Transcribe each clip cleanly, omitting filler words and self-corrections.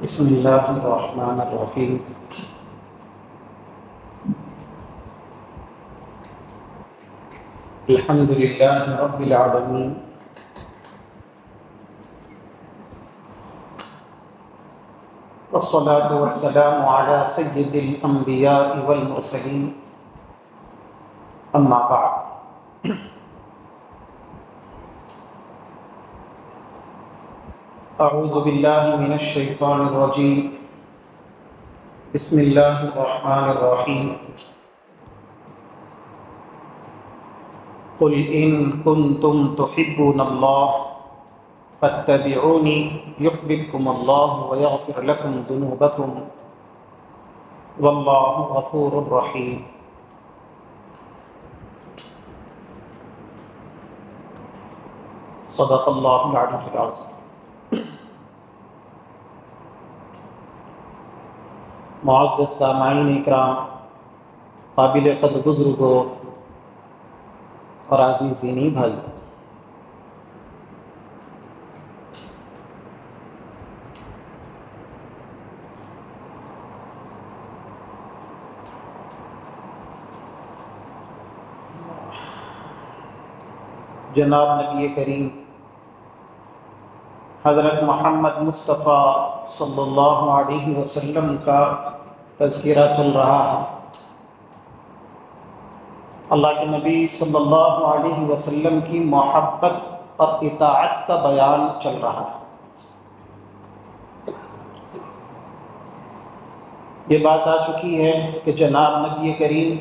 بسم اللہ الرحمن الرحیم۔ الحمد للہ رب العالمین، والصلاة والسلام علی سید الانبیاء والمرسلین، اما بعد۔ اعوذ باللہ من الشیطان الرجیم، بسم اللہ الرحمن الرحیم۔ قل ان کنتم تحبون اللہ فاتبعونی یحببکم اللہ ویغفر لکم ذنوبکم واللہ غفور رحیم۔ صدق اللہ العلی العظیم۔ معزز سامعین اکرام، قابل قدر بزرگوں اور عزیز دینی بھائی، جناب نبی کریم حضرت محمد مصطفیٰ صلی اللہ علیہ وسلم کا تذکرہ چل رہا ہے۔ اللہ کے نبی صلی اللہ علیہ وسلم کی محبت اور اطاعت کا بیان چل رہا ہے۔ یہ بات آ چکی ہے کہ جناب نبی کریم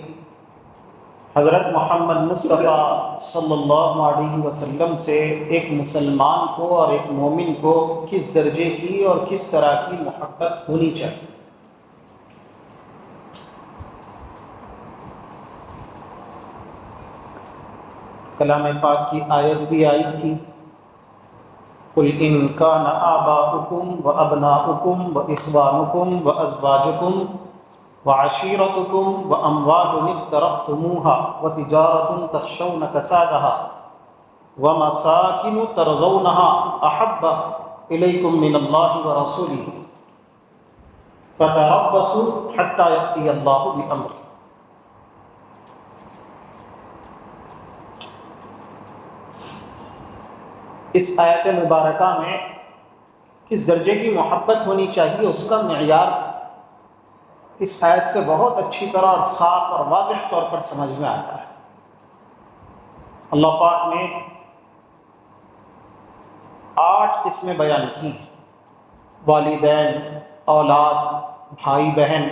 حضرت محمد مصطفیٰ صلی اللہ علیہ وسلم سے ایک مسلمان کو اور ایک مومن کو کس درجے کی اور کس طرح کی محبت ہونی چاہیے۔ کلام پاک کی آیت بھی آئی تھی، قُلْ إِنْ كَانَ آبَاؤُكُمْ وَأَبْنَاؤُكُمْ وَإِخْوَانُكُمْ وَأَزْوَاجُكُمْ وَعَشِيرَتُكُمْ وَأَمْوَالٌ اقْتَرَفْتُمُوهَا وَتِجَارَةٌ تَخْشَوْنَ كَسَادَهَا وَمَسَاكِنُ تَرْضَوْنَهَا أَحَبَّ إِلَيْكُمْ مِنَ اللَّهِ وَرَسُولِهِ فَتَرَبَّصُوا حَتَّى يَأْتِيَ اللَّهُ بِأَمْرِهِ۔ اس آیت مبارکہ میں کس درجے کی محبت ہونی چاہیے اس کا معیار اس آیت سے بہت اچھی طرح اور صاف اور واضح طور پر سمجھ میں آتا ہے۔ اللہ پاک نے 8 قسمیں بیان کی، والدین، اولاد، بھائی بہن،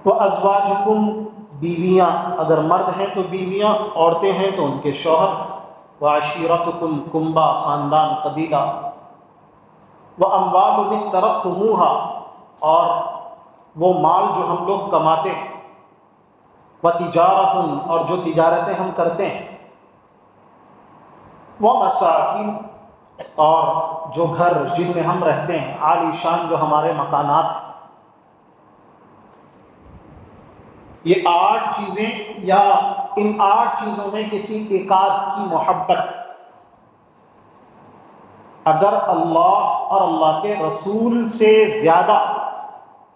وَأَزْوَاجُكُمْ، بیویاں، اگر مرد ہیں تو بیویاں، عورتیں ہیں تو ان کے شوہر، وَعَشِيرَتُكُمْ، کنبہ، خاندان، قبیلہ، وَأَمْوَالٌ اقْتَرَفْتُمُوهَا، اور وہ مال جو ہم لوگ کماتے ہیں، وَتِجَارَةٌ، اور جو تجارتیں ہم کرتے ہیں، وَمَسَاكِنُ، اور جو گھر جن میں ہم رہتے ہیں، عالی شان جو ہمارے مکانات ہیں۔ یہ 8 چیزیں یا ان 8 چیزوں میں کسی ایک آدھ کی محبت اگر اللہ اور اللہ کے رسول سے زیادہ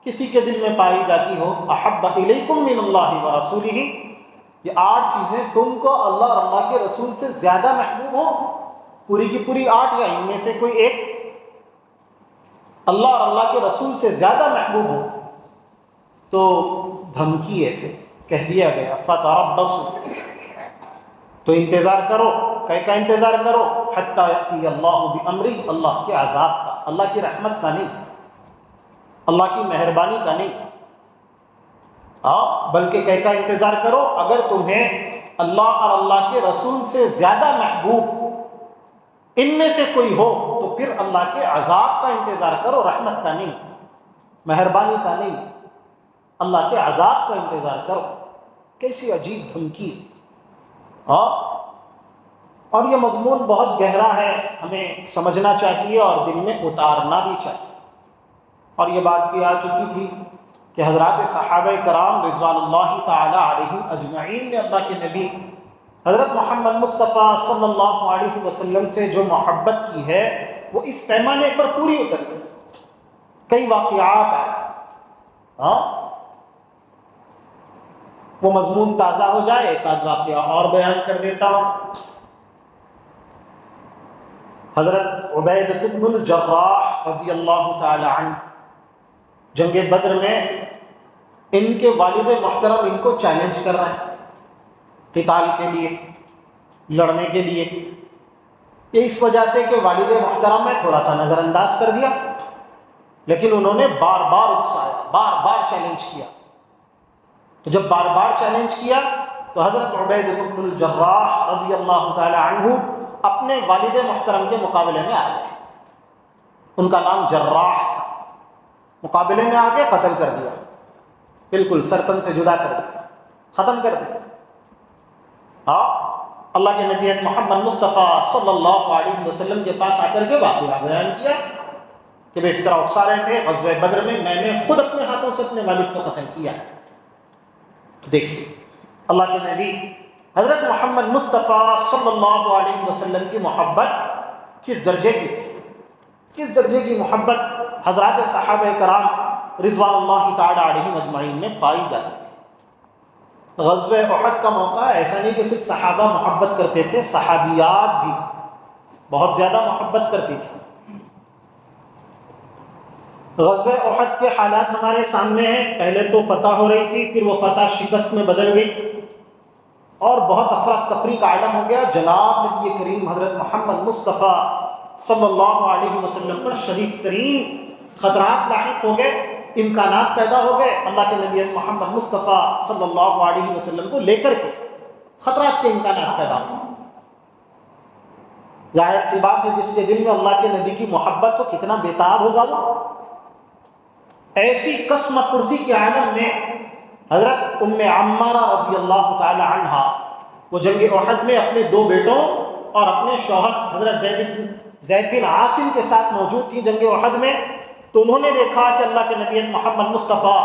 کسی کے دل میں پائی جاتی ہو، احب الیکم من اللہ ورسولہ، یہ 8 چیزیں تم کو اللہ اور اللہ کے رسول سے زیادہ محبوب ہو، پوری کی پوری 8 یا ان میں سے کوئی ایک اللہ اور اللہ کے رسول سے زیادہ محبوب ہو، تو دھمکی ہے، کہہ دیا گیا فتربصوا، تو انتظار کرو، کا انتظار کرو، حتی یأتی اللہ بامرہ، اللہ کے عذاب کا، اللہ کی رحمت کا نہیں، اللہ کی مہربانی کا نہیں، بلکہ کا انتظار کرو اگر تمہیں اللہ اور اللہ کے رسول سے زیادہ محبوب ان میں سے کوئی ہو تو پھر اللہ کے عذاب کا انتظار کرو، رحمت کا نہیں، مہربانی کا نہیں، اللہ کے عذاب کا انتظار کرو۔ کیسی عجیب دھمکی، اور یہ مضمون بہت گہرا ہے، ہمیں سمجھنا چاہیے اور دل میں اتارنا بھی چاہیے۔ اور یہ بات بھی آ چکی تھی کہ حضرات صحابہ کرام رضوان اللہ تعالی علیہم اجمعین نے اللہ کے نبی حضرت محمد مصطفیٰ صلی اللہ علیہ وسلم سے جو محبت کی ہے وہ اس پیمانے پر پوری اترتی. کئی واقعات آئے وہ مضمون تازہ ہو جائے ایک آدھ واقعہ اور بیان کر دیتا ہوں. حضرت عبیدہ بن الجراح رضی اللہ تعالی عنہ جنگ بدر میں ان کے والد محترم ان کو چیلنج کر رہے ہیں قتال کے لیے، لڑنے کے لیے. یہ اس وجہ سے کہ والد محترم نے تھوڑا سا نظر انداز کر دیا، لیکن انہوں نے بار بار اکسایا، بار بار چیلنج کیا. تو جب بار بار چیلنج کیا تو حضرت عبیدہ بن الجراح رضی اللہ تعالی عنہ اپنے والد محترم کے مقابلے میں آ گئے. ان کا نام جراح تھا. مقابلے میں آ کے قتل کر دیا، بالکل سرتن سے جدا کر دیا، ختم کر دیا. اللہ کے نبی محمد مصطفیٰ صلی اللہ علیہ وسلم کے پاس آ کر کے واقعہ بیان کیا کہ وہ اس طرح اکسا رہے تھے غزوہ بدر میں نے خود اپنے ہاتھوں سے اپنے والد کو قتل کیا. تو دیکھیے اللہ کے نبی حضرت محمد مصطفیٰ صلی اللہ علیہ وسلم کی محبت کس درجے کی تھی، کس درجے کی محبت حضرات صحابہ کرام رضوان اللہ تعالی علیہم اجمعین میں پائی جاتی تھی. غزوہ احد کا موقع ایسا نہیں کہ صرف صحابہ محبت کرتے تھے، صحابیات بھی بہت زیادہ محبت کرتی تھی. غزوہ احد کے حالات ہمارے سامنے ہیں. پہلے تو فتح ہو رہی تھی، پھر وہ فتح شکست میں بدل گئی اور بہت افراتفری کا عالم ہو گیا. جناب نبی کریم حضرت محمد مصطفیٰ صلی اللہ علیہ وسلم پر شدید ترین خطرات لاحق ہو گئے، امکانات پیدا ہو گئے. اللہ کے نبی محمد مصطفیٰ صلی اللہ علیہ وسلم کو لے کر کے خطرات کے امکانات پیدا ہو. ظاہر سی بات ہے جس کے دل میں اللہ کے نبی کی محبت تو کتنا بےتاب ہوگا. وہ ایسی قسم پرسی کے عالم میں حضرت ام عمارہ رضی اللہ تعالی عنہا وہ جنگ احد میں اپنے 2 بیٹوں اور اپنے شوہر حضرت زید بن عاصم کے ساتھ موجود تھی جنگ احد میں. تو انہوں نے دیکھا کہ اللہ کے نبی محمد مصطفیٰ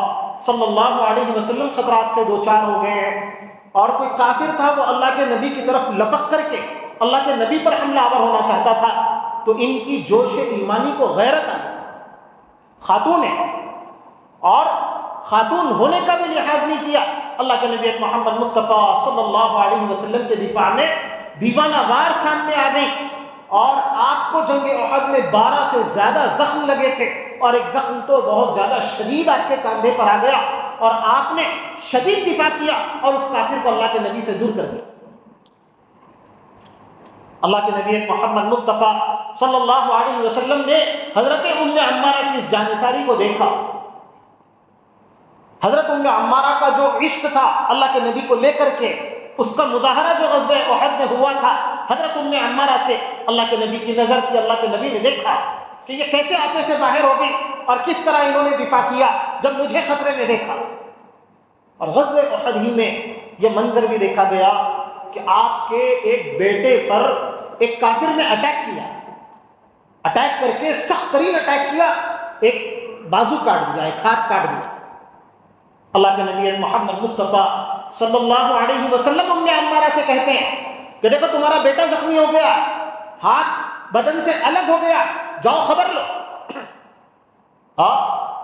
صلی اللہ علیہ وسلم خطرات سے 2-4 ہو گئے ہیں، اور کوئی کافر تھا وہ اللہ کے نبی کی طرف لپک کر کے اللہ کے نبی پر حملہ آور ہونا چاہتا تھا. تو ان کی جوش ایمانی کو غیرت آ گئی. خاتون ہے اور خاتون ہونے کا بھی لحاظ نہیں کیا. اللہ کے نبی محمد مصطفیٰ صلی اللہ علیہ وسلم کے دفاع میں دیوانہ وار سامنے آ گئی. اور آپ کو جنگ احد میں 12 سے زیادہ زخم لگے تھے، اور ایک زخم تو بہت زیادہ شدید آپ کے کاندھے پر آ گیا، اور آپ نے شدید دفاع کیا اور اس کافر کو اللہ کے نبی سے دور کر دیا. اللہ کے نبی محمد مصطفیٰ صلی اللہ علیہ وسلم نے حضرت ام عمارہ کی اس جانثاری کو دیکھا. حضرت ام عمارہ کا جو عشق تھا اللہ کے نبی کو لے کر کے، اس کا مظاہرہ جو غزوہ احد میں ہوا تھا حضرت ام عمارہ سے اللہ کے نبی کی نظر تھی. اللہ کے نبی نے دیکھا کہ یہ کیسے آپے سے باہر ہو گئی اور کس طرح انہوں نے دفاع کیا جب مجھے خطرے میں دیکھا. اور غزوہ احد ہی میں یہ منظر بھی دیکھا گیا کہ آپ کے ایک بیٹے پر ایک کافر نے اٹیک کیا، اٹیک کر کے سخت ترین اٹیک کیا، ایک بازو کاٹ دیا، ایک ہاتھ کاٹ دیا. اللہ کے نبی محمد مصطفیٰ صلی اللہ علیہ وسلم ام عمارہ سے کہتے ہیں کہ دیکھو تمہارا بیٹا زخمی ہو گیا، ہاتھ بدن سے الگ ہو گیا، جاؤ خبر لو.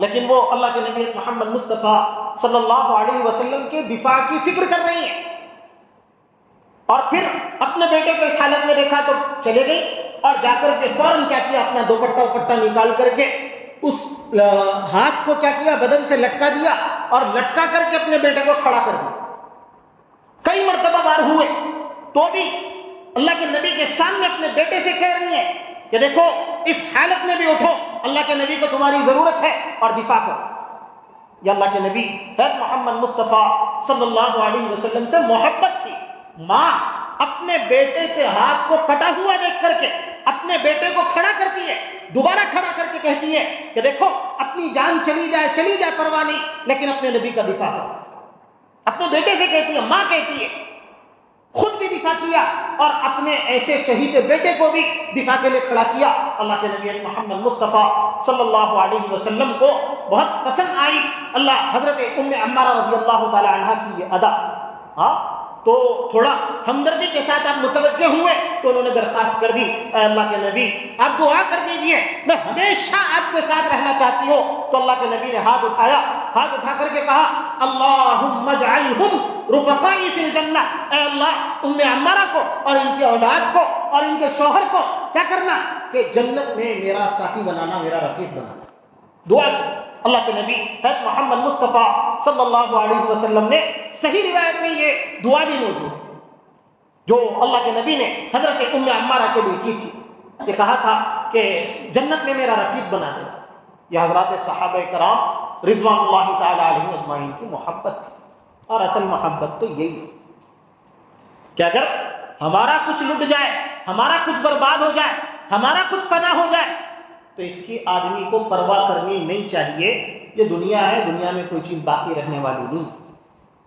لیکن وہ اللہ کے نبی محمد مصطفیٰ صلی اللہ علیہ وسلم کے دفاع کی فکر کر رہی ہیں. اور پھر اپنے بیٹے کو اس حالت میں دیکھا تو چلے گئی اور جا کر کے فوراً کیا کیا، اپنا دوپٹہ نکال کر کے اس ہاتھ کو کیا کیا، بدن سے لٹکا دیا اور لٹکا کر کے اپنے بیٹے کو کھڑا کر دیا. کئی مرتبہ وار ہوئے تو بھی اللہ کے نبی کے سامنے اپنے بیٹے سے کہہ رہی ہیں کہ دیکھو اس حالت میں بھی اٹھو، اللہ کے نبی کو تمہاری ضرورت ہے اور دفاع کرو. یہ اللہ کے نبی حضرت محمد مصطفیٰ صلی اللہ علیہ وسلم سے محبت تھی. ماں اپنے بیٹے کے ہاتھ کو کٹا ہوا دیکھ کر کے اپنے بیٹے کو کھڑا کرتی ہے، دوبارہ کھڑا کر کے کہتی ہے کہ دیکھو اپنی جان چلی جائے پرواہ نہیں، لیکن اپنے نبی کا دفاع کرو. اپنے بیٹے سے کہتی ہے، ماں کہتی ہے، خود بھی دفاع کیا اور اپنے ایسے چہیتے بیٹے کو بھی دفاع کے لیے کھڑا کیا. اللہ کے نبی محمد مصطفیٰ صلی اللہ علیہ وسلم کو بہت پسند آئی اللہ حضرت ام عمارہ رضی اللہ تعالی عنہ کی یہ ادا. تو تھوڑا ہمدردی کے ساتھ آپ متوجہ ہوئے تو انہوں نے درخواست کر دی، اے اللہ کے نبی آپ دعا کر دیجئے، میں ہمیشہ آپ کے ساتھ رہنا چاہتی ہوں۔ تو اللہ کے نبی نے ہاتھ اٹھایا، ہاتھ اٹھا کر کے کہا اللہم اجعلہم رفقائی فی الجنہ، اے اللہ ام عمارہ کو اور ان کی اولاد کو اور ان کے شوہر کو کیا کرنا کہ جنت میں میرا ساتھی بنانا، میرا رفیق بنانا۔ دعا کی اللہ کے نبی حضرت محمد مصطفیٰ صلی اللہ علیہ وسلم نے، صحیح روایت میں یہ دعا بھی موجود ہے جو اللہ کے نبی نے حضرت ام عمارہ کے لیے کی تھی، کہ کہا تھا کہ جنت میں میرا رفیق بنا دینا۔ یہ حضرات صحابہ کرام رضوان اللہ تعالی علیہم اجمعین کی محبت تھی، اور اصل محبت تو یہی ہے کہ اگر ہمارا کچھ لٹ جائے، ہمارا کچھ برباد ہو جائے، ہمارا کچھ فنا ہو جائے تو اس کی آدمی کو پرواہ کرنی نہیں چاہیے۔ یہ دنیا ہے، دنیا میں کوئی چیز باقی رہنے والی نہیں،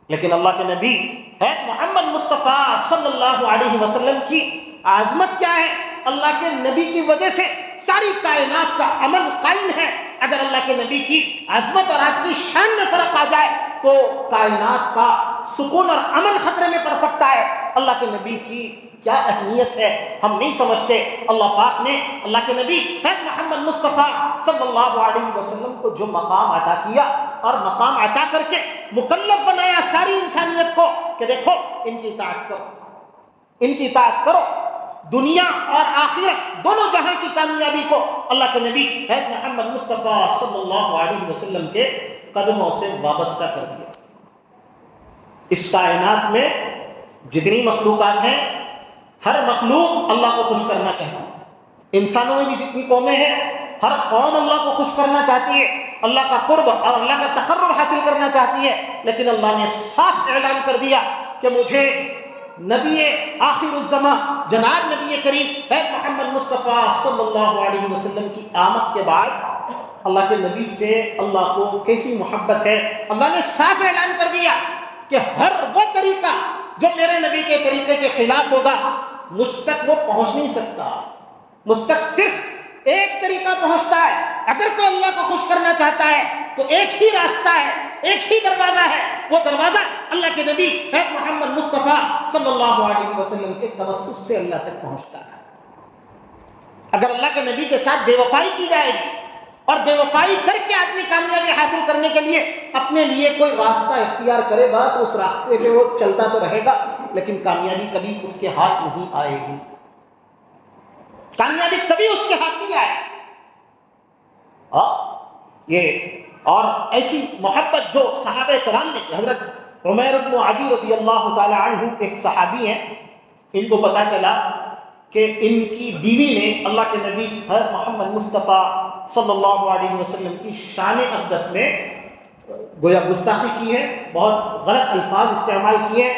لیکن اللہ کے نبی ہے محمد مصطفیٰ صلی اللہ علیہ وسلم کی عظمت کیا ہے؟ اللہ کے نبی کی وجہ سے ساری کائنات کا امن قائم ہے۔ اگر اللہ کے نبی کی عظمت اور آپ کی شان میں فرق آ جائے تو کائنات کا سکون اور امن خطرے میں پڑ سکتا ہے۔ اللہ کے نبی کی کیا اہمیت ہے ہم نہیں سمجھتے۔ اللہ پاک نے اللہ کے نبی حضرت محمد مصطفیٰ صلی اللہ علیہ وسلم کو جو مقام عطا کیا اور مقام عطا کر کے مکلف بنایا ساری انسانیت کو کہ دیکھو ان کی اطاعت کرو، ان کی اطاعت کرو، دنیا اور آخرت دونوں جہاں کی کامیابی کو اللہ کے نبی حضرت محمد مصطفیٰ صلی اللہ علیہ وسلم کے قدموں سے وابستہ کر دیا۔ اس کائنات میں جتنی مخلوقات ہیں، ہر مخلوق اللہ کو خوش کرنا چاہتی ہے۔ انسانوں میں بھی جتنی قومیں ہیں، ہر قوم اللہ کو خوش کرنا چاہتی ہے، اللہ کا قرب اور اللہ کا تقرب حاصل کرنا چاہتی ہے، لیکن اللہ نے صاف اعلان کر دیا کہ مجھے نبی آخر الزمان جناب نبی کریم حضرت محمد مصطفیٰ صلی اللہ علیہ وسلم کی آمد کے بعد اللہ کے نبی سے اللہ کو کیسی محبت ہے۔ اللہ نے صاف اعلان کر دیا کہ ہر وہ طریقہ جو میرے نبی کے طریقے کے خلاف ہوگا مجھ تک وہ پہنچ نہیں سکتا۔ مجھ تک صرف ایک طریقہ پہنچتا ہے۔ اگر کوئی اللہ کو خوش کرنا چاہتا ہے تو ایک ہی راستہ ہے، ایک ہی دروازہ ہے، وہ دروازہ اللہ کے نبی حضرت محمد مصطفیٰ صلی اللہ علیہ وسلم کے توسط سے اللہ تک پہنچتا ہے۔ اگر اللہ کے نبی کے ساتھ بے وفائی کی جائے گی اور بے وفائی کر کے آدمی کامیابی حاصل کرنے کے لیے اپنے لیے کوئی راستہ اختیار کرے گا تو اس راستے پہ وہ چلتا تو رہے گا، لیکن کامیابی کبھی اس کے ہاتھ نہیں آئے گی۔ کامیابی کبھی اس کے ہاتھ نہیں آئے۔ یہ اور ایسی محبت جو صحابہ کرام نے کی۔ حضرت عمیر بن عدی رضی اللہ تعالی عنہ ایک صحابی ہیں، ان کو پتا چلا کہ ان کی بیوی نے اللہ کے نبی حضرت محمد مصطفیٰ صلی اللہ علیہ وسلم کی شان اقدس میں گویا گستاخی کی ہے، بہت غلط الفاظ استعمال کیے،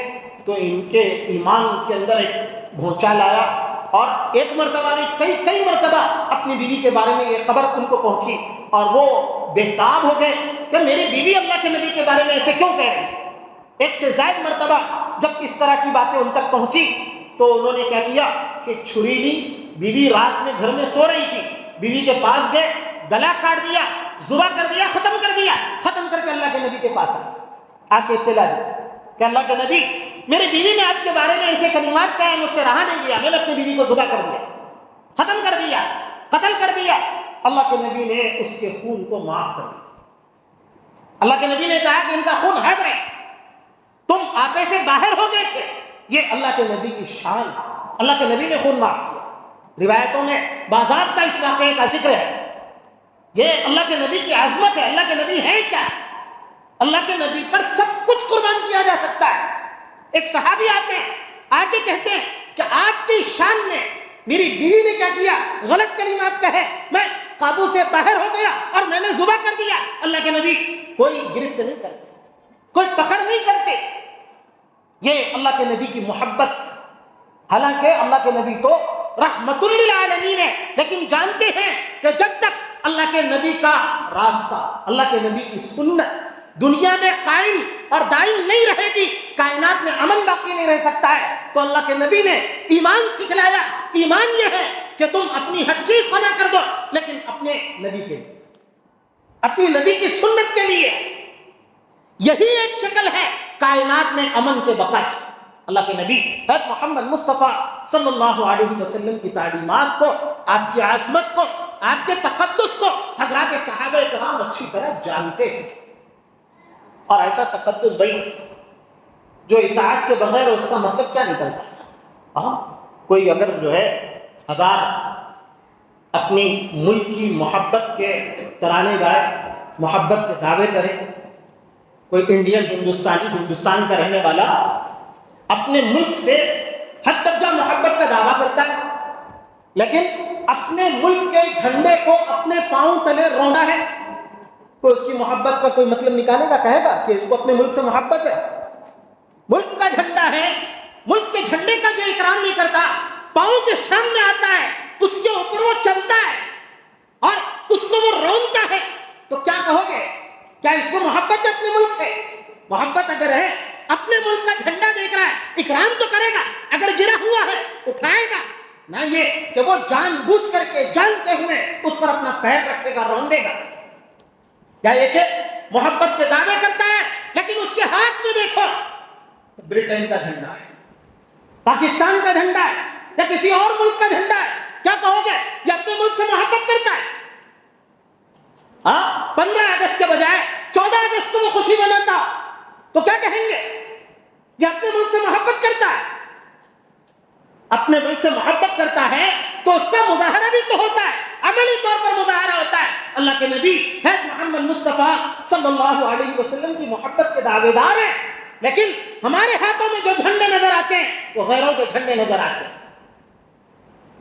تو ان کے ایمان کے اندر ایک بھونچال آیا، اور ایک مرتبہ نہیں کئی مرتبہ اپنی بیوی کے بارے میں یہ خبر ان کو پہنچی اور وہ بےتاب ہو گئے کہ میری بیوی اللہ کے نبی کے بارے میں ایسے کیوں کہہ رہی۔ ایک سے زائد مرتبہ جب اس طرح کی باتیں ان تک پہنچی تو انہوں نے کیا کیا کہ چھری لی، بیوی رات میں گھر میں سو رہی تھی، بیوی کے پاس گئے، گلا کاٹ دیا، ذبح کر دیا، ختم کر کے اللہ کے نبی کے پاس آ کے اطلاع دی کہ اللہ کے نبی میری بیوی نے آپ کے بارے میں ایسے کلمات کہے، مجھ سے رہا نہیں گیا، میں نے اپنی بیوی کو ذبح کر دیا، ختم کر دیا، قتل کر دیا۔ اللہ کے نبی نے اس کے خون کو معاف کر دیا۔ اللہ کے نبی نے کہا کہ ان کا خون حق ہے، تم آپے سے باہر ہو گئے تھے۔ یہ اللہ کے نبی کی شان، اللہ کے نبی نے خون معاف کیا۔ روایتوں میں باضابطہ اس واقعے کا ذکر ہے۔ یہ اللہ کے نبی کی عظمت ہے۔ اللہ کے نبی ہے کیا؟ اللہ کے نبی پر سب کچھ قربان کیا جا سکتا ہے۔ ایک صحابی آتے ہیں، آگے کہتے ہیں کہ آپ کی شان میں میری بیوی نے کیا کیا، غلط کلمات کہے، میں قابو سے باہر ہو گیا اور میں نے ذبح کر دیا۔ اللہ کے نبی کوئی گرفت نہیں کرتے، کوئی پکڑ نہیں کرتے۔ یہ اللہ کے نبی کی محبت ہے۔ حالانکہ اللہ کے نبی تو رحمت للعالمین ہے، لیکن جانتے ہیں کہ جب تک اللہ کے نبی کا راستہ، اللہ کے نبی کی سنت دنیا میں قائم اور دائم نہیں رہے گی، کائنات میں امن باقی نہیں رہ سکتا ہے۔ تو اللہ کے نبی نے ایمان سکھلایا۔ ایمان یہ ہے کہ تم اپنی ہر چیز فنا کر دو، لیکن اپنے نبی کے لیے، اپنی نبی کی سنت کے لیے۔ یہی ایک شکل ہے کائنات میں امن کے بقا کی۔ اللہ کے نبی حضرت محمد مصطفیٰ صلی اللہ علیہ وسلم کی تعلیمات کو، آپ کی عظمت کو، آپ کے تقدس کو حضرات صحابہ کرام اچھی طرح جانتے تھے. اور ایسا تقدس بھائی جو اطاعت کے بغیر اس کا مطلب کیا نکلتا ہے؟ کوئی اگر جو ہے ہزار اپنی ملک کی محبت کے ترانے گائے، محبت کے دعوے کرے، کوئی انڈین ہندوستانی، ہندوستان کا رہنے والا اپنے ملک سے حد درجہ محبت کا دعویٰ کرتا ہے، لیکن اپنے ملک کے جھنڈے کو اپنے پاؤں تلے روندا ہے، تو اس کی محبت کا کوئی مطلب نکالے گا؟ کہے گا کہ اس کو اپنے ملک سے محبت ہے؟ ملک کا جھنڈا ہے، ملک کے جھنڈے کا جو اکرام نہیں کرتا، پاؤں کے سامنے آتا ہے، اس کے اوپر وہ چلتا ہے اور اس کو وہ رونتا ہے، تو کیا کہو گے؟ کیا اس کو محبت ہے اپنے ملک سے؟ محبت اگر ہے، اپنے ملک کا جھنڈا دیکھ رہا ہے، اکرام تو کرے گا، اگر گرا ہوا ہے اٹھائے گا، نہ یہ کہ وہ جان بوجھ کر کے جانتے ہوئے اس پر اپنا پیر رکھے گا، روندے گا. یا یہ کہ محبت کے دعوے کرتا ہے لیکن اس کے ہاتھ میں دیکھو برٹن کا جھنڈا ہے، پاکستان کا جھنڈا ہے، یا کسی اور ملک کا جھنڈا ہے، کیا کہو گے؟ یہ اپنے ملک سے محبت کرتا ہے. 15 اگست کے بجائے 14 اگست کو وہ خوشی مناتا، تو کیا کہیں گے؟ یہ اپنے ملک سے محبت کرتا ہے. اپنے ملک سے محبت کرتا ہے تو اس کا مظاہرہ بھی تو ہوتا ہے، عملی طور پر مظاہرہ ہوتا ہے. اللہ کے نبی حضرت محمد مصطفیٰ صلی اللہ علیہ وسلم کی محبت کے دعوے دار ہیں، لیکن ہمارے ہاتھوں میں جو جھنڈے نظر آتے ہیں وہ غیروں کے جھنڈے نظر آتے ہیں.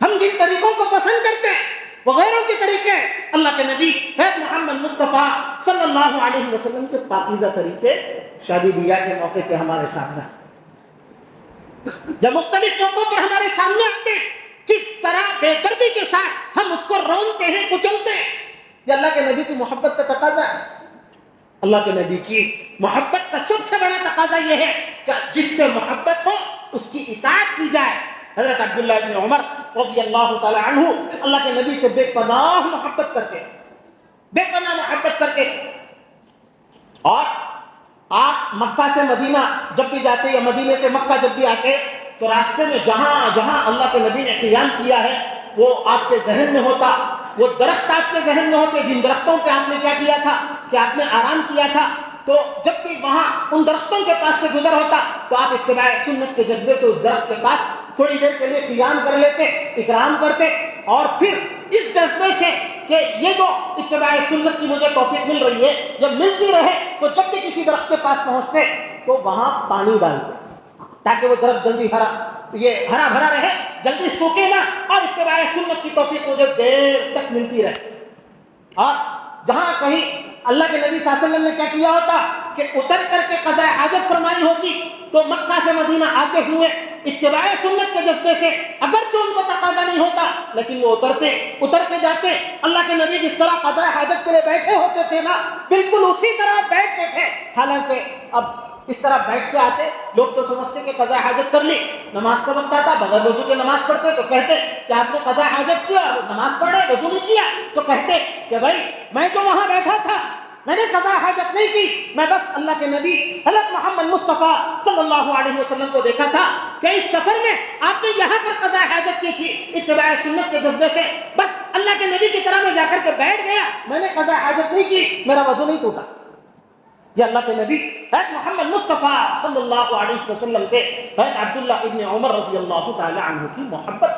ہم جن طریقوں کو پسند کرتے ہیں وہ غیروں کے طریقے. اللہ کے نبی حضرت محمد مصطفیٰ صلی اللہ علیہ وسلم کے پاکیزہ طریقے شادی بیاہ کے موقع پہ ہمارے سامنے آتے ہیں، جب مختلف موقعوں پر ہمارے سامنے آتے ہیں، کس طرح بے دردی کے ساتھ ہم اس کو رونتے ہیں، کچلتے ہیں. یہ اللہ کے نبی کی محبت کا تقاضا ہے. اللہ کے نبی کی محبت کا سب سے بڑا تقاضا یہ ہے کہ جس سے محبت ہو اس کی اطاعت کی جائے. حضرت عبداللہ ابن عمر رضی اللہ تعالی عنہ اللہ کے نبی سے بے پناہ محبت کرتے تھے، بے پناہ محبت کرتے تھے. اور آپ مکہ سے مدینہ جب بھی جاتے یا مدینے سے مکہ جب بھی آتے تو راستے میں جہاں جہاں اللہ کے نبی نے قیام کیا ہے وہ آپ کے ذہن میں ہوتا. وہ درخت آپ کے ذہن میں ہوتے جن درختوں پہ آپ نے کیا کیا تھا کہ آپ نے آرام کیا تھا. تو جب بھی وہاں ان درختوں کے پاس سے گزر ہوتا تو آپ اتباع سنت کے جذبے سے اس درخت کے پاس تھوڑی دیر کے لیے قیام کر لیتے، اکرام کرتے، اور پھر اس جذبے سے کہ یہ جو اتباع سنت کی مجھے توفیق مل رہی ہے جب ملتی رہے تو جب بھی کسی درخت کے پاس پہنچتے تو وہاں پانی ڈالتے تاکہ وہ درخت جلدی ہرا بھرا رہے، جلدی سوکھے نہ، اور اتباع سنت کی توفیق مجھے دیر تک ملتی رہے. اور جہاں کہیں اللہ کے نبی صلی اللہ علیہ وسلم نے کیا کیا ہوتا کہ اتر کر کے قضاء حاجت فرمانی ہوتی تو مکہ سے مدینہ آتے ہوئے اتباع سنت کے جذبے سے اگرچہ ان کو تقاضا نہیں ہوتا لیکن وہ اتر کے جاتے. اللہ کے نبی جس طرح قضاء حاجت کے لیے بیٹھے ہوتے تھے نا بالکل اسی طرح بیٹھتے تھے. حالانکہ اب اس طرح بیٹھ کے آتے لوگ تو سمجھتے کہ قضاء حاجت کر لی، نماز کا وقت آتا بغیر وضو کے نماز پڑھتے تو کہتے کہ آپ نے قضاء حاجت کیا، نماز پڑھ رہے وضو نہیں کیا، تو کہتے کہ بھائی میں جو وہاں بیٹھا تھا میں نے قضاء حاجت نہیں کی، میں بس اللہ کے نبی حضرت محمد مصطفیٰ صلی اللہ علیہ وسلم کو دیکھا تھا کہ اس سفر میں آپ نے یہاں پر قضاء حاجت کی تھی اتباع سنت کے جذبے سے، بس اللہ کے نبی کی طرح میں جا کر کے بیٹھ گیا، میں نے قضاء حاجت نہیں کی، میرا وضو نہیں ٹوٹا. یہ اللہ کے نبی حضرت محمد مصطفیٰ صلی اللہ علیہ وسلم سے حضرت عبداللہ ابن عمر رضی اللہ تعالی عنہ کی محبت.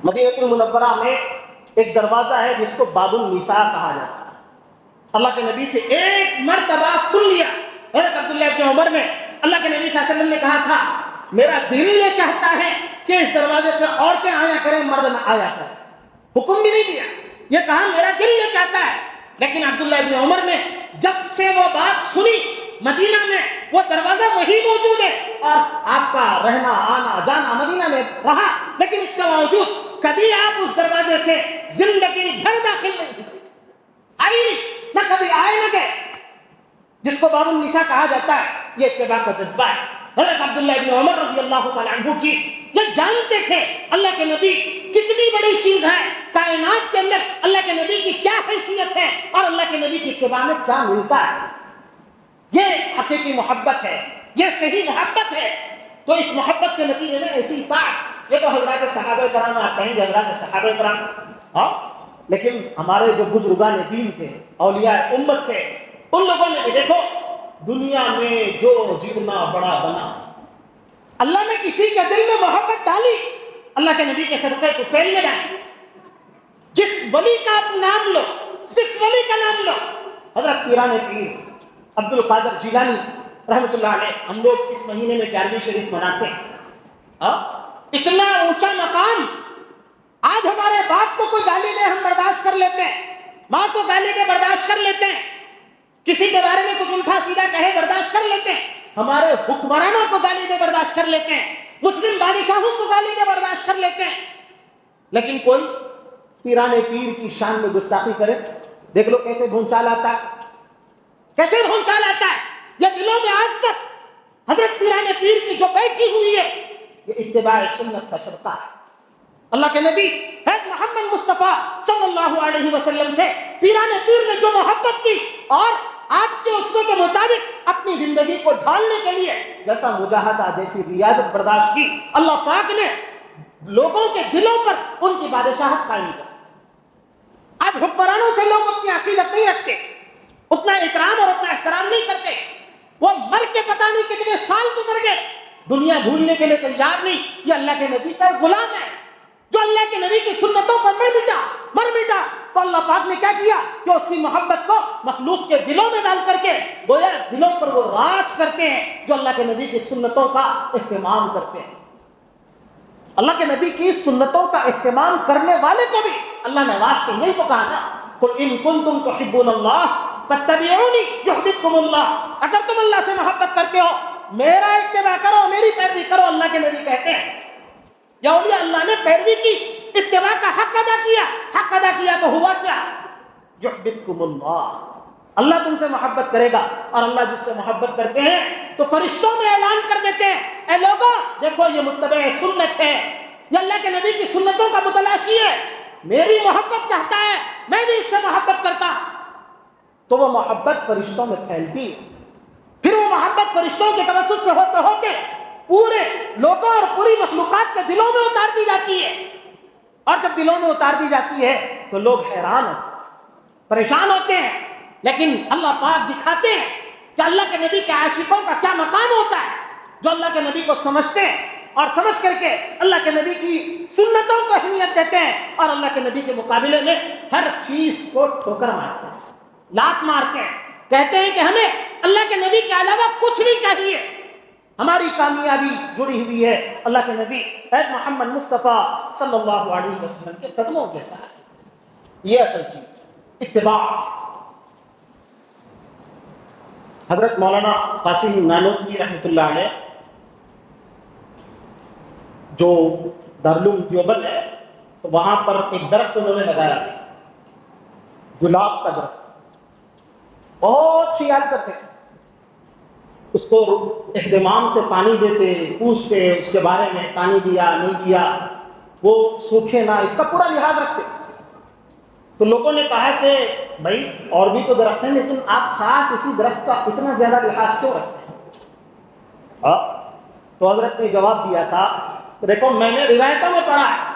مدینہ المنورہ میں ایک دروازہ ہے جس کو باب النساء کہا جاتا ہے. اللہ کے نبی سے ایک مرتبہ سن لیا حضرت عبداللہ ابن عمر نے، اللہ کے نبی صلی اللہ علیہ وسلم نے کہا تھا میرا دل یہ چاہتا ہے کہ اس دروازے سے عورتیں آیا کریں، مرد نہ آیا کریں. حکم بھی نہیں دیا، یہ کہا میرا دل یہ چاہتا ہے. لیکن عبداللہ ابن عمر نے جب سے وہ بات سنی مدینہ میں وہ دروازہ وہی موجود ہے اور آپ کا رہنا آنا جانا مدینہ میں رہا، لیکن اس کا باوجود کبھی آپ اس دروازے سے زندگی بھر داخل نہیں آئی، نہ کبھی آئے نہ گئے. جس کو باب النساء کہا جاتا ہے یہ اتباع کا جذبہ ہے. حضرت عبداللہ ابن عمر رضی اللہ تعالی عنہ کی یہ جانتے تھے اللہ کے نبی کتنی بڑی چیز ہے کائنات کے اندر، اللہ کے نبی کی کیا حیثیت ہے اور اللہ کے نبی کی اتباع میں کیا ملتا ہے. یہ حقیقی محبت ہے. یہ صحیح محبت ہے. تو اس محبت کے نتیجے میں ایسی اطاعت، یہ تو حضرات صحابہ کرام، آپ کہیں گے حضرات صحابہ کرام، ہاں، لیکن ہمارے جو بزرگان دین تھے، اولیاء امت تھے، ان لوگوں نے بھی دیکھو دنیا میں جو جتنا بڑا بنا، اللہ نے کسی کے دل میں محبت ڈالی، اللہ کے نبی کے صدقے کو فیل میں ڈالی. جس ولی کا آپ نام لو، جس ولی کا نام لو، حضرت پیران پیر عبد القادر جیلانی رحمۃ اللہ علیہ، ہم لوگ اس مہینے میں 11ویں شریف مناتے ہیں. اتنا اونچا مقام. آج ہمارے باپ کو کوئی گالی دے ہم برداشت کر لیتے ہیں، ماں کو گالی دے برداشت کر لیتے ہیں، کسی کے بارے میں کچھ الٹا سیدھا کہے برداشت کر لیتے ہیں، ہمارے حکمرانوں کو گالی دے برداشت کر لیتے ہیں، مسلم بادشاہوں کو گالی دے برداشت کر لیتے ہیں. لیکن کوئی پیران پیر کی شان میں گستاخی کرے، دیکھ لو کیسے بھونچال آتا ہے، کیسے بھونچال آتا ہے. یہ دلوں میں آج تک حضرت پیران پیر کی جو بیٹھی ہوئی ہے، یہ اتباع سنت کا صدقہ ہے. اللہ کے نبی حضرت محمد مصطفیٰ صلی اللہ علیہ وسلم سے پیران پیر نے جو محبت کی، اور آپ کے اسوے کے مطابق اپنی زندگی کو ڈھالنے کے لیے جیسا مجاہدہ، جیسی ریاضت برداشت کی، اللہ پاک نے لوگوں کے دلوں پر ان کی بادشاہت قائم کر. آج حکمرانوں سے لوگ اتنی عقیدت نہیں رکھتے، اتنا اکرام اور اتنا احترام نہیں کرتے. وہ مر کے پتہ نہیں کتنے سال گزر گئے، دنیا بھولنے کے لیے تیار نہیں. یہ اللہ کے نبی کا غلام ہے جو اللہ کے نبی کی سنتوں پر مر مٹا. تو اللہ پاک نے کیا کیا کہ اس کی محبت کو مخلوق کے دلوں میں ڈال کر کے گویا دلوں پر وہ راج کرتے ہیں جو اللہ کے نبی کی سنتوں کا اہتمام کرتے ہیں. اللہ کے نبی کی سنتوں کا اہتمام کرنے والے کو بھی اللہ نے واسطے یہی تو کہا نا، قل ان کنتم تحبون اللہ فاتبعونی یحببکم اللہ. اگر تم اللہ سے محبت کرتے ہو میرا اتباع کرو، میری پیروی کرو. اللہ کے نبی کہتے ہیں یا اولیاء اللہ نے پیروی کی، اتباع کا حق ادا کیا تو ہوا کیا؟ یحببکم اللہ، اللہ تم سے محبت کرے گا. اور اللہ جس سے محبت کرتے ہیں تو فرشتوں میں اعلان کر دیتے ہیں، اے لوگوں دیکھو یہ متبع سنت ہے، یہ اللہ کے نبی کی سنتوں کا متلاشی ہے، میری محبت چاہتا ہے، میں بھی اس سے محبت کرتا. تو وہ محبت فرشتوں میں پھیلتی ہے، پھر وہ محبت فرشتوں کے توسط سے ہوتے ہوتے پورے لوگوں اور پوری مخلوقات کے دلوں میں اتار دی جاتی ہے. اور جب دلوں میں اتار دی جاتی ہے تو لوگ حیران ہوتے ہیں، پریشان ہوتے ہیں. لیکن اللہ پاک دکھاتے ہیں کہ اللہ کے نبی کے عاشقوں کا کیا مقام ہوتا ہے، جو اللہ کے نبی کو سمجھتے ہیں اور سمجھ کر کے اللہ کے نبی کی سنتوں کو اہمیت دیتے ہیں، اور اللہ کے نبی کے مقابلے میں ہر چیز کو ٹھوکر مارتے ہیں، لات مارتے ہیں، کہتے ہیں کہ ہمیں اللہ کے نبی کے علاوہ کچھ نہیں چاہیے، ہماری کامیابی جڑی ہوئی ہے اللہ کے نبی حضرت محمد مصطفیٰ صلی اللہ علیہ وسلم کے قدموں کے ساتھ. یہ اصل چیز اتباع. حضرت مولانا قاسم نانوتوی رحمۃ اللہ علیہ جو دارالعلوم دیوبند ہے، تو وہاں پر ایک درخت انہوں نے لگایا تھا، گلاب کا درخت. بہت خیال کرتے تھے، اس کو اہتمام سے پانی دیتے، پوچھتے اس کے بارے میں، پانی دیا نہیں دیا، وہ سوکھے نہ، اس کا پورا لحاظ رکھتے. تو لوگوں نے کہا کہ بھائی اور بھی تو درخت ہیں لیکن آپ خاص اسی درخت کا اتنا زیادہ لحاظ کیوں رکھتے ہیں؟ تو حضرت نے جواب دیا تھا، دیکھو میں نے روایتوں میں پڑھا ہے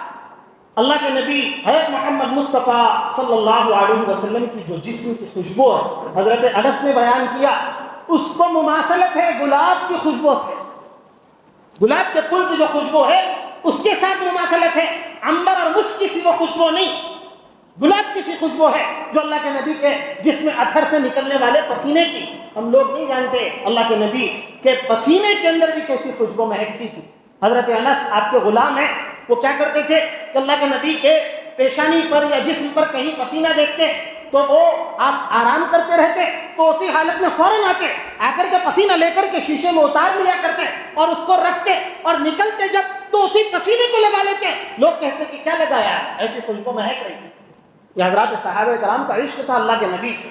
اللہ کے نبی حضرت محمد مصطفیٰ صلی اللہ علیہ وسلم کی جو جسم کی خوشبو ہے، حضرت انس نے بیان کیا، اس کو مماثلت ہے گلاب کی خوشبو سے. گلاب کے پھول کی جو خوشبو ہے اس کے ساتھ مماثلت ہے، عنبر اور مشک کی سی وہ خوشبو نہیں، گلاب کی سی خوشبو ہے جو اللہ کے نبی کے جسم اطہر سے نکلنے والے پسینے کی. ہم لوگ نہیں جانتے اللہ کے نبی کے پسینے کے اندر بھی کیسی خوشبو مہکتی تھی. حضرت انس آپ کے غلام ہیں، وہ کیا کرتے تھے کہ اللہ کے نبی کے پیشانی پر یا جسم پر کہیں پسینہ دیکھتے تو وہ آپ آرام کرتے رہتے تو اسی حالت میں فوراً آتے، آ کر کے پسینہ لے کر کے شیشے میں اتار لیا کرتے اور اس کو رکھتے، اور نکلتے جب تو اسی پسینے کو لگا لیتے. لوگ کہتے کہ کیا لگایا، ایسی خوشبو مہک رہی ہے. یہ حضرات صحابہ کرام کا عشق تھا اللہ کے نبی سے.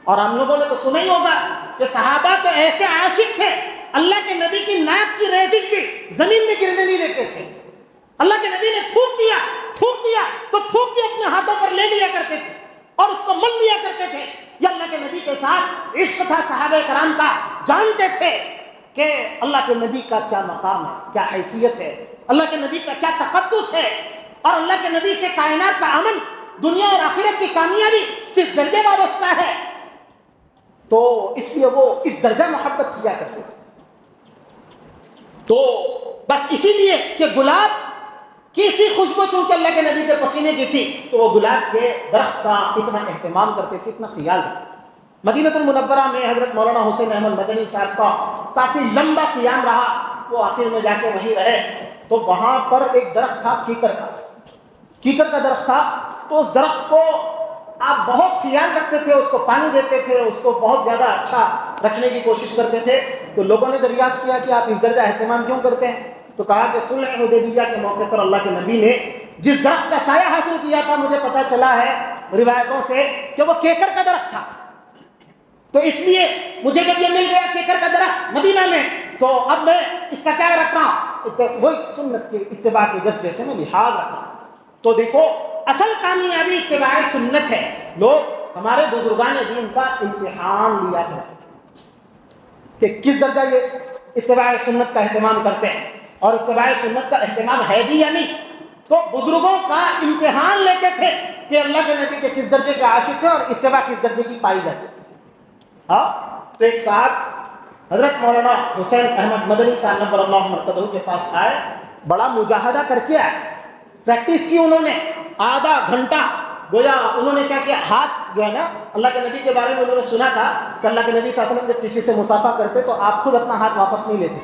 اور ہم لوگوں نے تو سنا ہی ہوگا کہ صحابہ تو ایسے عاشق تھے اللہ کے نبی کی ناک کی ریزش بھی زمین میں گرنے نہیں دیتے تھے. اللہ کے نبی نے تھوک دیا تو تھوک بھی اپنے ہاتھوں پر لے لیا کرتے تھے اور اس کو مل لیا کرتے تھے. یہ اللہ کے نبی کے ساتھ عشق تھا صحابہ کرام کا، جانتے تھے کہ اللہ کے نبی کا کیا مقام ہے، کیا حیثیت ہے، اللہ کے نبی کا کیا تقدس ہے، اور اللہ کے نبی سے کائنات کا امن، دنیا اور آخرت کی کامیابی کس درجے وابستہ ہے، تو اس لیے وہ اس درجہ محبت کیا کرتے تھے۔ تو بس اسی لیے کہ گلاب کی سی خوشبو چونکہ اللہ کے نبی کے پسینے کی تھی، تو وہ گلاب کے درخت کا اتنا اہتمام کرتے تھے، اتنا خیال رکھتے تھے۔ مدینہ المنورہ میں حضرت مولانا حسین احمد مدنی صاحب کا کافی لمبا قیام رہا، وہ آخر میں جا کے وہیں رہے، تو وہاں پر ایک درخت تھا کیکر کا درخت تھا، تو اس درخت کو آپ بہت خیال رکھتے تھے، اس کو پانی دیتے تھے، اس کو بہت زیادہ اچھا رکھنے کی کوشش کرتے تھے۔ تو لوگوں نے دریافت کیا کہ آپ اس درجہ اہتمام کیوں کرتے ہیں؟ تو کہا کہ صلح حدیبیہ کے موقع پر اللہ کے نبی نے جس درخت کا سایہ حاصل کیا تھا، مجھے پتہ چلا ہے روایتوں سے کہ وہ کیکر کا درخت تھا، تو اس لیے مجھے جب یہ مل گیا کیکر کا درخت مدینہ میں، تو اب میں اس کا کیا رکھ رہا ہوں، وہی سنت کے اتباع کے جذبے سے میں لحاظ رکھ رہا ہوں۔ تو دیکھو اصل کامیابی اتباع سنت ہے۔ لوگ ہمارے بزرگان دین کا امتحان لیا کرتے تھے کہ کس درجہ یہ اتباع سنت کا اہتمام کرتے ہیں، اور اتباع سنت کا اہتمام ہے بھی یا نہیں۔ تو بزرگوں کا امتحان لیتے تھے کہ اللہ کے نبی کے کس درجے کے عاشق ہیں اور اتباع کس درجے کی پائی جاتی ہے۔ ہاں، تو ایک صاحب حضرت مولانا حسین احمد مدنی صاحب نور اللہ مرقدہ کے پاس آئے، بڑا مجاہدہ کر کے آئے، پریکٹس کی انہوں نے آدھا گھنٹہ، گویا انہوں نے کیا کیا، ہاتھ جو ہے نا، اللہ کے نبی کے بارے میں انہوں نے سنا تھا کہ اللہ کے نبی صلی اللہ علیہ وسلم جب کسی سے مصافحہ کرتے تو آپ خود اپنا ہاتھ واپس نہیں لیتے،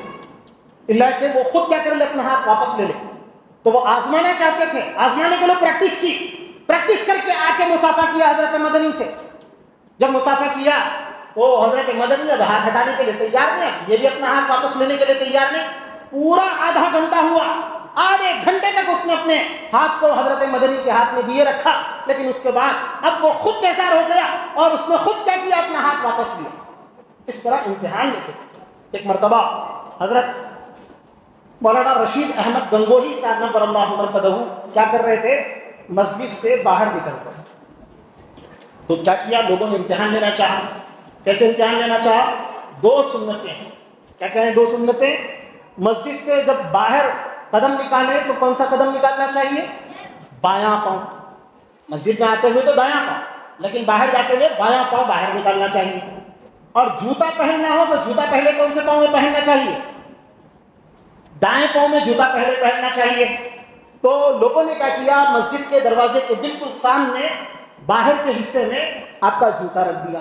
اللہ کہ وہ خود کیا کر لے، اپنا ہاتھ واپس لے لے۔ تو وہ آزمانا چاہتے تھے، آزمانے کے لیے پریکٹس کی، پریکٹس کر کے آ کے مصافحہ کیا حضرت مدنی سے۔ جب مصافحہ کیا تو حضرت مدنی جب ہاتھ ہٹانے کے لیے تیار نہیں، یہ بھی اپنا ہاتھ واپس لینے کے لیے تیار نہیں۔ پورا آدھا گھنٹہ ہوا، آدھے گھنٹے تک اس نے اپنے ہاتھ کو حضرت مدنی کے ہاتھ میں دیے رکھا، لیکن اس کے بعد اب وہ خود بیزار ہو گیا اور اس نے خود کیا کیا، اپنا ہاتھ واپس لیا۔ اس طرح امتحان لیتے تھے۔ ایک مرتبہ حضرت مولانا رشید احمد گنگوہی صاحب نور اللہ مرقدہ کیا کر رہے تھے، مسجد سے باہر نکل رہے، تو کیا کیا، لوگوں نے امتحان لینا چاہا۔ کیسے امتحان لینا چاہا؟ دو سنتیں ہیں، کیا کہیں دو سنتیں، مسجد سے جب باہر قدم نکالے تو کون سا قدم نکالنا چاہیے، بایاں پاؤں۔ مسجد میں آتے ہوئے تو دایاں پاؤں، لیکن باہر جاتے ہوئے بایاں پاؤں باہر نکالنا چاہیے۔ اور جوتا پہننا ہو تو جوتا پہلے کون سے پاؤں میں پہننا چاہیے، دائیں پاؤں میں جوتا پہلے پہننا چاہیے۔ تو لوگوں نے کیا کیا، مسجد کے دروازے کے بالکل سامنے باہر کے حصے میں آپ کا جوتا رکھ دیا،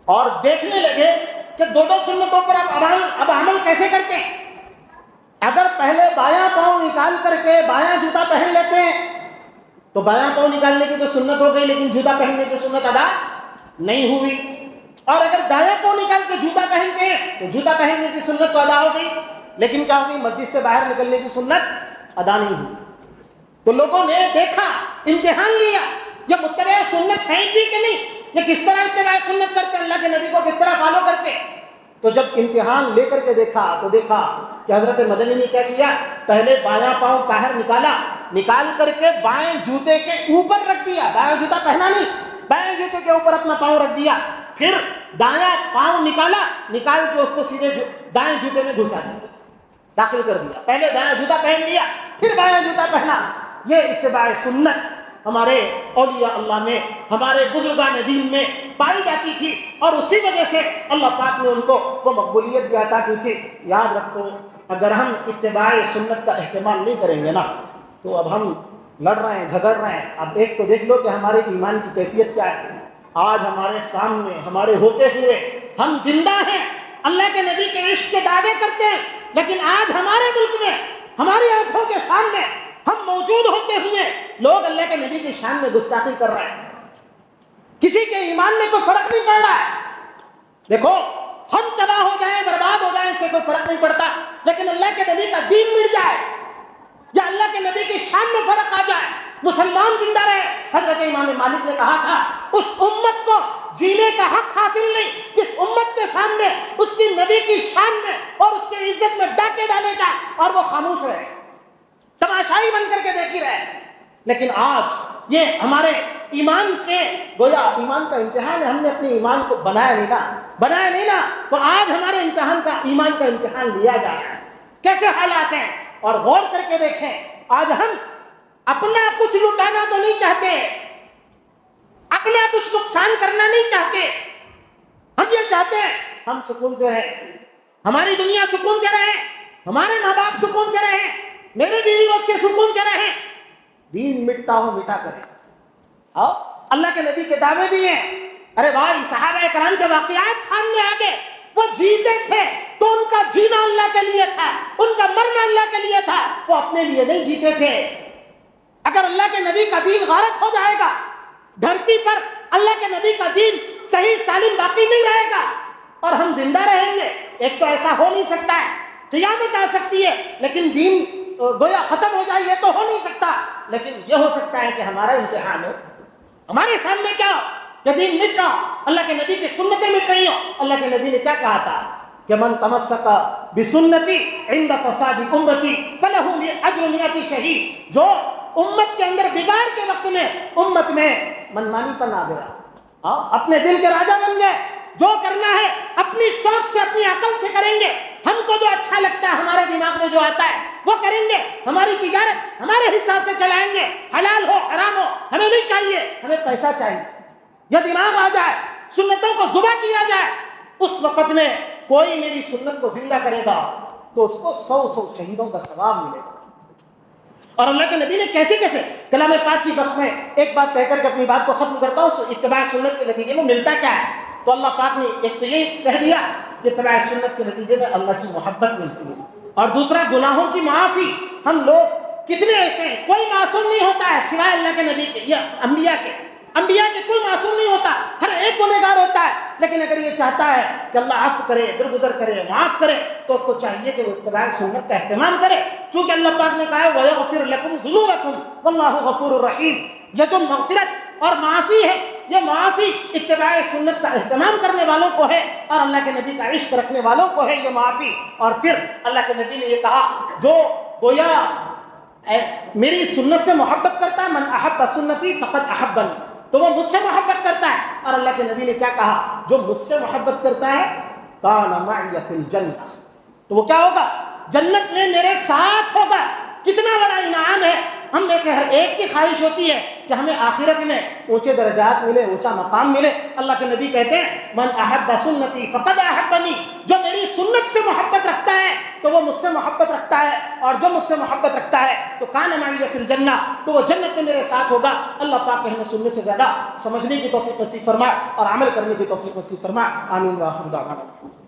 اور دیکھنے لگے کہ دو دو سنتوں پر اب عمل کیسے کرتے ہیں۔ اگر پہلے بایاں پاؤں نکال کر کے بایاں جوتا پہن لیتے ہیں تو بایاں پاؤں نکالنے کی تو سنت ہو گئی، لیکن جوتا پہننے کی سنت ادا نہیں ہوئی۔ اور اگر دایاں پاؤں نکال کے جوتا پہنتے ہیں تو جوتا پہننے کی سنت تو ادا ہو گئی، لیکن کیا ہوگی، مسجد سے باہر نکلنے کی سنت ادا نہیں ہوئی۔ تو لوگوں نے دیکھا، امتحان لیا، یہ متبع سنت ہے بھی کہ نہیں، یہ کس طرح اتباع سنت کرتے ہیں، اللہ کے نبی کو کس طرح فالو کرتے ہیں۔ تو جب امتحان لے کر کے دیکھا تو دیکھا کہ حضرت مدنی نے کیا کیا، پہلے بایاں پاؤں باہر نکالا، نکال کر کے بائیں جوتے کے اوپر رکھ دیا، دایاں جوتا پہنا نہیں، بائیں جوتے کے اوپر اپنا پاؤں رکھ دیا، پھر دایاں پاؤں نکالا، نکال کے اس کو سیدھے دائیں جوتے میں گھسا دیا، داخل کر دیا۔ پہلے دایاں جوتا پہن لیا، پھر بایاں جوتا پہنا۔ یہ اتباع سنت ہمارے اولیاء اللہ میں، ہمارے بزرگان دین میں پائی جاتی تھی، اور اسی وجہ سے اللہ پاک نے ان کو وہ مقبولیت بھی عطا کی تھی۔ یاد رکھو، اگر ہم اتباع سنت کا اہتمام نہیں کریں گے نا، تو اب ہم لڑ رہے ہیں، جھگڑ رہے ہیں۔ اب ایک تو دیکھ لو کہ ہمارے ایمان کی کیفیت کیا ہے۔ آج ہمارے سامنے، ہمارے ہوتے ہوئے ہم زندہ ہیں، اللہ کے نبی کے عشق کے دعوے کرتے ہیں، لیکن آج ہمارے ملک میں، ہماری آنکھوں کے سامنے ہم موجود ہوتے ہوئے لوگ اللہ کے نبی کی شان میں گستاخی کر رہے ہیں۔ کسی کے ایمان میں کوئی فرق نہیں پڑ رہا ہے۔ دیکھو، ہم تباہ ہو جائیں، برباد ہو جائیں، اس سے کوئی فرق نہیں پڑتا، لیکن اللہ کے نبی کا دین مٹ جائے یا اللہ کے نبی کی شان میں فرق آ جائے، مسلمان زندہ رہے۔ حضرت امام مالک نے کہا تھا، اس امت کو جینے کا حق حاصل نہیں جس امت کے سامنے اس کی نبی کی شان میں اور اس کی عزت میں ڈاکے ڈالے جائیں اور وہ خاموش رہے، تماشائی بن کر کے دیکھ ہی رہے۔ لیکن آج یہ ہمارے ایمان کے گویا ایمان کا امتحان ہے، ہم نے اپنے ایمان کو بنایا نہیں نا، تو آج ہمارے امتحان کا ایمان کا امتحان لیا جا رہا ہے۔ کیسے حالات ہیں، اور غور کر کے دیکھیں، آج ہم اپنا کچھ لٹانا تو نہیں چاہتے، اپنا کچھ نقصان کرنا نہیں چاہتے، ہم یہ چاہتے ہیں ہم سکون سے رہیں، ہماری دنیا سکون سے رہے، ہمارے ماں باپ سکون سے رہیں، میرے بیوی بچے سکون سے رہیں۔ دین مٹتا ہو مٹا کرے، اور اللہ کے نبی کے دعوے بھی ہیں۔ ارے بھائی، صحابہ کرام کے واقعات سامنے آ گئے، وہ جیتے تھے تو ان کا جینا اللہ کے لیے تھا، ان کا مرنا اللہ کے لیے تھا، وہ اپنے لیے نہیں جیتے تھے۔ اگر اللہ کے نبی کا دین غارت ہو جائے گا دھرتی پر، اللہ کے نبی کا دین صحیح سالم باقی نہیں رہے گا اور ہم زندہ رہیں گے، ایک تو ایسا ہو نہیں سکتا ہے، قیامت آ سکتی ہے لیکن دین گویا ختم ہو جائے، یہ تو ہو نہیں سکتا، لیکن یہ ہو سکتا ہے کہ ہمارا امتحان ہو، ہمارے سامنے کیا ہو کہ دین مٹ رہا ہو، اللہ کے نبی کی سنتیں مٹ رہی ہوں۔ اللہ کے نبی نے کیا کہا تھا کہ من تمسک بسنتی عند فساد امتی فلہ اجر 100 شہید، جو امت کے اندر بگاڑ کے وقت میں امت میں منمانی پن آ گیا، اپنے دل کے راجا بن گئے، جو کرنا ہے اپنی سوچ سے اپنی عقل سے کریں گے، ہم کو جو اچھا لگتا ہے ہمارے دماغ میں جو آتا ہے وہ کریں گے، ہماری تجارت ہمارے حساب سے چلائیں گے، حلال ہو حرام ہو ہمیں نہیں چاہیے، ہمیں پیسہ چاہیے، یہ دماغ آ جائے، سنتوں کو ذبح کیا جائے، اس وقت میں کوئی میری سنت کو زندہ کرے گا تو اس کو 100 شہیدوں کا ثواب ملے گا۔ اور اللہ کے نبی نے کیسے کلام پاک کی بس میں ایک بات کہہ کر کے اپنی بات کو ختم کرتا ہوں، اتباع سنت کے نتیجے میں ملتا کیا ہے؟ تو اللہ پاک نے ایک تو یہ کہہ دیا کہ اتباع سنت کے نتیجے میں اللہ کی محبت ملتی ہے، اور دوسرا گناہوں کی معافی۔ ہم لوگ کتنے ایسے ہیں، کوئی معصوم نہیں ہوتا ہے سوائے اللہ کے نبی کے یا انبیاء کے کوئی معصوم نہیں ہوتا، ہر ایک گنہگار ہوتا ہے، لیکن اگر یہ چاہتا ہے کہ اللہ عفو کرے، درگزر کرے، معاف کرے، تو اس کو چاہیے کہ وہ اتباع سنت کا اہتمام کرے، چونکہ اللہ پاک نے کہا ہے وَيَغْفِرْ لَكُمْ ذُنُوبَكُمْ وَاللَّهُ غَفُورٌ رَحِيمٌ۔ یہ جو مغفرت اور معافی ہے، یہ معافی اتباع سنت کا اہتمام کرنے والوں کو ہے، اور اللہ کے نبی کا عشق رکھنے والوں کو ہے یہ معافی۔ اور پھر اللہ کے نبی نے یہ کہا جو گویا میری سنت سے محبت کرتا ہے، من احب سنتی فقد احبنی، تو وہ مجھ سے محبت کرتا ہے۔ اور اللہ کے نبی نے کیا کہا، جو مجھ سے محبت کرتا ہے کان معی فی الجنہ، تو وہ کیا ہوگا، جنت میں میرے ساتھ ہوگا۔ کتنا بڑا انعام ہے، ہم میں سے ہر ایک کی خواہش ہوتی ہے کہ ہمیں آخرت میں اونچے درجات ملے، اونچا مقام ملے۔ اللہ کے نبی کہتے ہیں من احب سنتی فقد احبنی، جو میری سنت سے محبت رکھتا ہے تو وہ مجھ سے محبت رکھتا ہے، اور جو مجھ سے محبت رکھتا ہے تو کان معی فی الجنہ، تو وہ جنت میں میرے ساتھ ہوگا۔ اللہ پاک ہمیں سننے سے زیادہ سمجھنے کی توفیق نصیب فرمائے اور عمل کرنے کی توفیق نصیب فرمائے، آمین وآخر دعوانا۔